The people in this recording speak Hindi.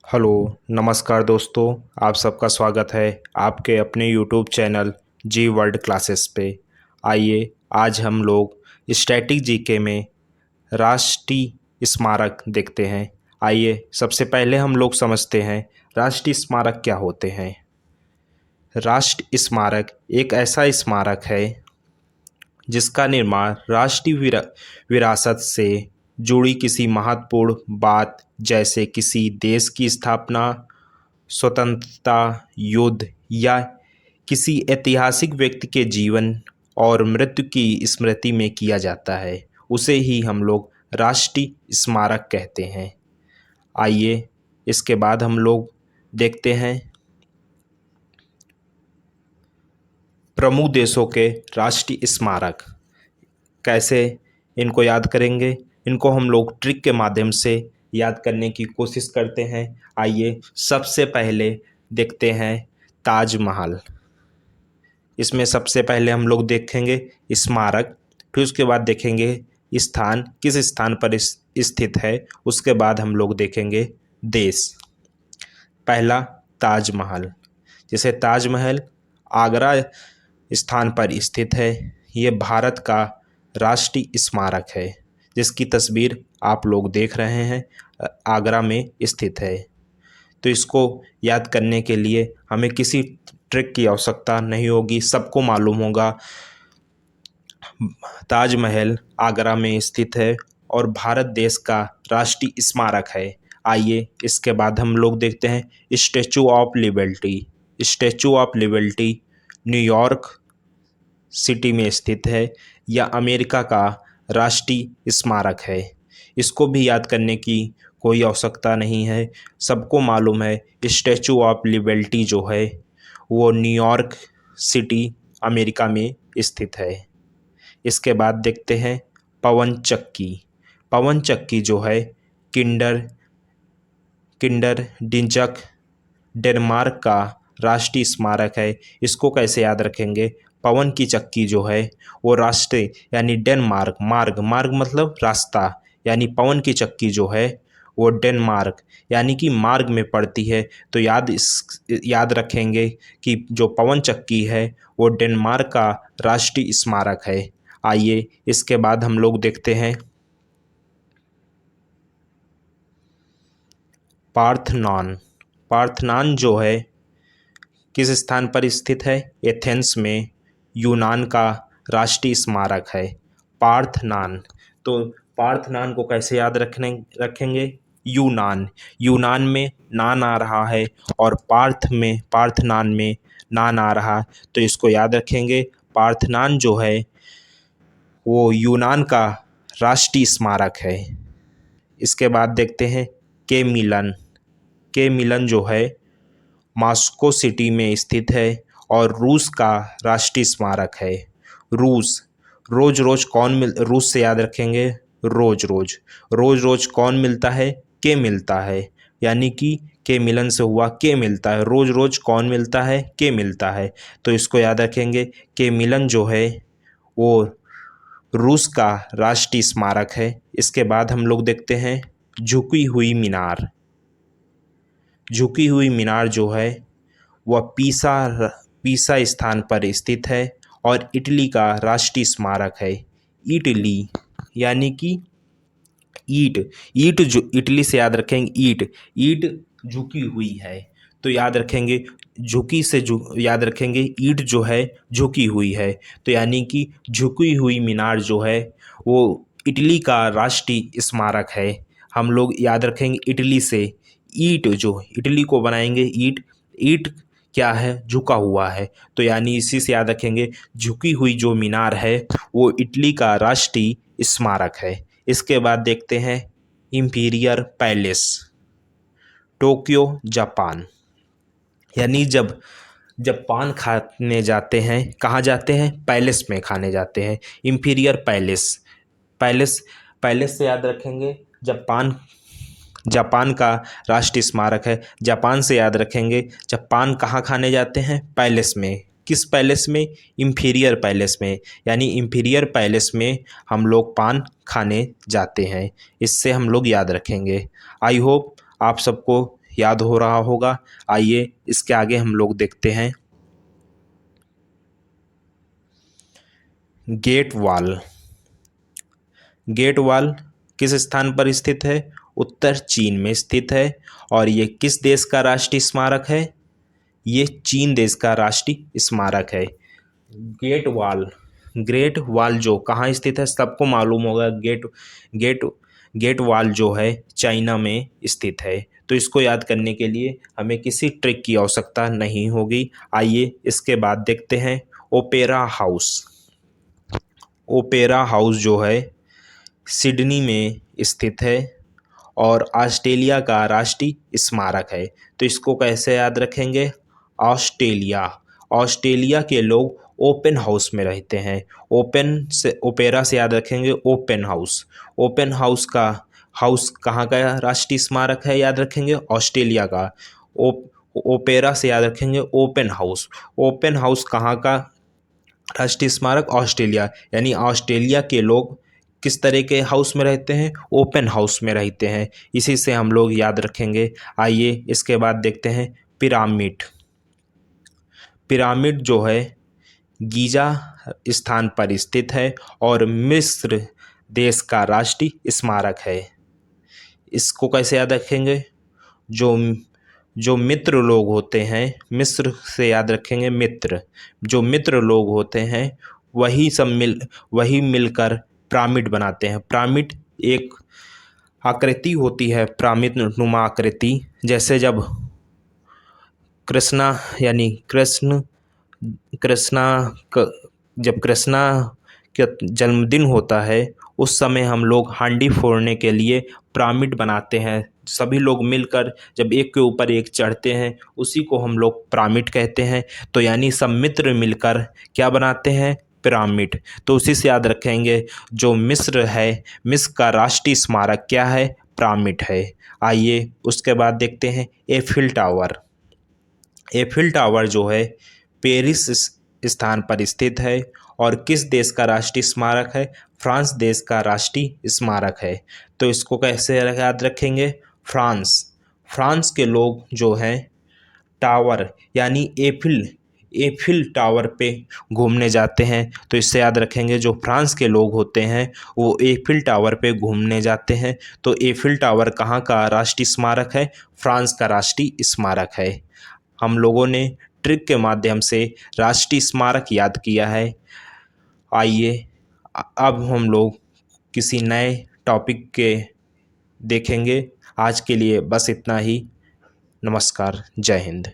हेलो, नमस्कार दोस्तों। आप सबका स्वागत है आपके अपने यूट्यूब चैनल जी वर्ल्ड क्लासेस पे। आइए आज हम लोग स्टैटिक जीके में राष्ट्रीय स्मारक देखते हैं। आइए सबसे पहले हम लोग समझते हैं राष्ट्रीय स्मारक क्या होते हैं। राष्ट्रीय स्मारक एक ऐसा स्मारक है जिसका निर्माण राष्ट्रीय विरासत से जुड़ी किसी महत्वपूर्ण बात जैसे किसी देश की स्थापना, स्वतंत्रता, युद्ध या किसी ऐतिहासिक व्यक्ति के जीवन और मृत्यु की स्मृति में किया जाता है, उसे ही हम लोग राष्ट्रीय स्मारक कहते हैं। आइए इसके बाद हम लोग देखते हैं प्रमुख देशों के राष्ट्रीय स्मारक। कैसे इनको याद करेंगे, इनको हम लोग ट्रिक के माध्यम से याद करने की कोशिश करते हैं। आइए सबसे पहले देखते हैं ताजमहल। इसमें सबसे पहले हम लोग देखेंगे स्मारक, फिर उसके बाद देखेंगे स्थान, किस स्थान पर स्थित है, उसके बाद हम लोग देखेंगे देश। पहला ताजमहल। जैसे ताजमहल आगरा स्थान पर स्थित है। ये भारत का राष्ट्रीय स्मारक है जिसकी तस्वीर आप लोग देख रहे हैं, आगरा में स्थित है। तो इसको याद करने के लिए हमें किसी ट्रिक की आवश्यकता नहीं होगी, सबको मालूम होगा ताजमहल आगरा में स्थित है और भारत देश का राष्ट्रीय स्मारक है। आइए इसके बाद हम लोग देखते हैं statue of liberty. Statue of liberty New York city में स्थित है या अमेरिका का राष्ट्रीय स्मारक है। इसको भी याद करने की कोई आवश्यकता नहीं है, सबको मालूम है स्टैचू ऑफ लिबर्टी जो है वो न्यूयॉर्क सिटी अमेरिका में स्थित है। इसके बाद देखते हैं पवन चक्की। पवन चक्की जो है किंडर डिंजक डेनमार्क का राष्ट्रीय स्मारक है। इसको कैसे याद रखेंगे, पवन की चक्की जो है वो राष्ट्रीय यानी डेनमार्क, मार्ग मतलब रास्ता, यानी पवन की चक्की जो है वो डेनमार्क यानी कि मार्ग में पड़ती है। तो याद रखेंगे कि जो पवन चक्की है वो डेनमार्क का राष्ट्रीय स्मारक है। आइए इसके बाद हम लोग देखते हैं पार्थनॉन। पार्थनॉन जो है किस स्थान पर स्थित है, एथेंस में, यूनान का राष्ट्रीय स्मारक है पार्थनॉन। तो पार्थनॉन को कैसे याद रखेंगे, यूनान में नान आ रहा है और पार्थनॉन में नान आ रहा, तो इसको याद रखेंगे। पार्थनॉन जो है वो यूनान का राष्ट्रीय स्मारक है। इसके बाद देखते हैं के मिलन जो है मॉस्को सिटी में स्थित है और रूस का राष्ट्रीय स्मारक है। रूस से याद रखेंगे रोज कौन मिलता है, के मिलता है, यानी कि के मिलन से हुआ के मिलता है, रोज कौन मिलता है, के मिलता है। तो इसको याद रखेंगे, के मिलन जो है वो रूस का राष्ट्रीय स्मारक है। इसके बाद हम लोग देखते हैं झुकी हुई मीनार जो है वह पीसा स्थान पर स्थित है और इटली का राष्ट्रीय स्मारक है। इटली यानी कि ईट जो इटली से याद रखेंगे, ईट झुकी हुई है, तो याद रखेंगे याद रखेंगे ईट जो है झुकी हुई है, तो यानी कि झुकी हुई मीनार जो है वो इटली का राष्ट्रीय स्मारक है। हम लोग याद रखेंगे इटली से, ईट जो इटली को बनाएंगे, ईट क्या है, झुका हुआ है, तो यानी इसी से याद रखेंगे झुकी हुई जो मीनार है वो इटली का राष्ट्रीय स्मारक है। इसके बाद देखते हैं इंपीरियल पैलेस, टोक्यो जापान। यानी जब पान खाने जाते हैं, कहाँ जाते हैं, पैलेस में खाने जाते हैं। इंपीरियल पैलेस से याद रखेंगे जापान का राष्ट्रीय स्मारक है। जापान से याद रखेंगे जापान कहाँ खाने जाते हैं, पैलेस में। किस पैलेस में, इंपीरियल पैलेस में, यानी इंपीरियल पैलेस में हम लोग पान खाने जाते हैं। इससे हम लोग याद रखेंगे। आई होप आप सबको याद हो रहा होगा। आइए इसके आगे हम लोग देखते हैं। Gate wall. गेट वॉल किस स्थान पर स्थित है? उत्तर चीन में स्थित है। और ये किस देश का राष्ट्रीय स्मारक है? ये चीन देश का राष्ट्रीय स्मारक है। गेट वॉल, ग्रेट वॉल जो कहाँ स्थित है सबको मालूम होगा। गेट गेट वॉल जो है चाइना में स्थित है। तो इसको याद करने के लिए हमें किसी ट्रिक की आवश्यकता नहीं होगी। आइए इसके बाद देखते हैं ओपेरा हाउस। ओपेरा हाउस जो है सिडनी में स्थित है और ऑस्ट्रेलिया का राष्ट्रीय स्मारक है। तो इसको कैसे याद रखेंगे? ऑस्ट्रेलिया, ऑस्ट्रेलिया के लोग ओपन हाउस में रहते हैं। ओपन से ओपेरा से याद रखेंगे ओपन हाउस। ओपन हाउस का हाउस कहाँ का राष्ट्रीय स्मारक है? याद रखेंगे ऑस्ट्रेलिया का। ओपेरा से याद रखेंगे ओपन हाउस। ओपन हाउस कहाँ का राष्ट्रीय स्मारक? ऑस्ट्रेलिया। यानी ऑस्ट्रेलिया के लोग किस तरह के हाउस में रहते हैं? ओपन हाउस में रहते हैं। इसी से हम लोग याद रखेंगे। आइए इसके बाद देखते हैं पिरामिड। पिरामिड जो है गीजा स्थान पर स्थित है और मिस्र देश का राष्ट्रीय स्मारक है। इसको कैसे याद रखेंगे? जो जो मित्र लोग होते हैं, मिस्र से याद रखेंगे मित्र। जो मित्र लोग होते हैं वही मिलकर पिरामिड बनाते हैं। पिरामिड एक आकृति होती है, पिरामिड नुमा आकृति। जैसे जब कृष्णा यानी कृष्णा जब कृष्णा का जन्मदिन होता है उस समय हम लोग हांडी फोड़ने के लिए पिरामिड बनाते हैं। सभी लोग मिलकर जब एक के ऊपर एक चढ़ते हैं उसी को हम लोग पिरामिड कहते हैं। तो यानी सब मित्र मिलकर क्या बनाते हैं? पिरामिड। तो उसी से याद रखेंगे जो मिस्र है, मिस्र का राष्ट्रीय स्मारक क्या है? पिरामिड है। आइए उसके बाद देखते हैं एफिल टावर। एफिल टावर जो है पेरिस स्थान पर स्थित है और किस देश का राष्ट्रीय स्मारक है? फ्रांस देश का राष्ट्रीय स्मारक है। तो इसको कैसे याद रखेंगे? फ्रांस के लोग जो हैं टावर यानी एफिल टावर पे घूमने जाते हैं। तो इससे याद रखेंगे जो फ्रांस के लोग होते हैं वो एफिल टावर पे घूमने जाते हैं। तो एफिल टावर कहाँ का राष्ट्रीय स्मारक है? फ्रांस का राष्ट्रीय स्मारक है। हम लोगों ने ट्रिक के माध्यम से राष्ट्रीय स्मारक याद किया है। आइए अब हम लोग किसी नए टॉपिक के देखेंगे। आज के लिए बस इतना ही। नमस्कार, जय हिंद।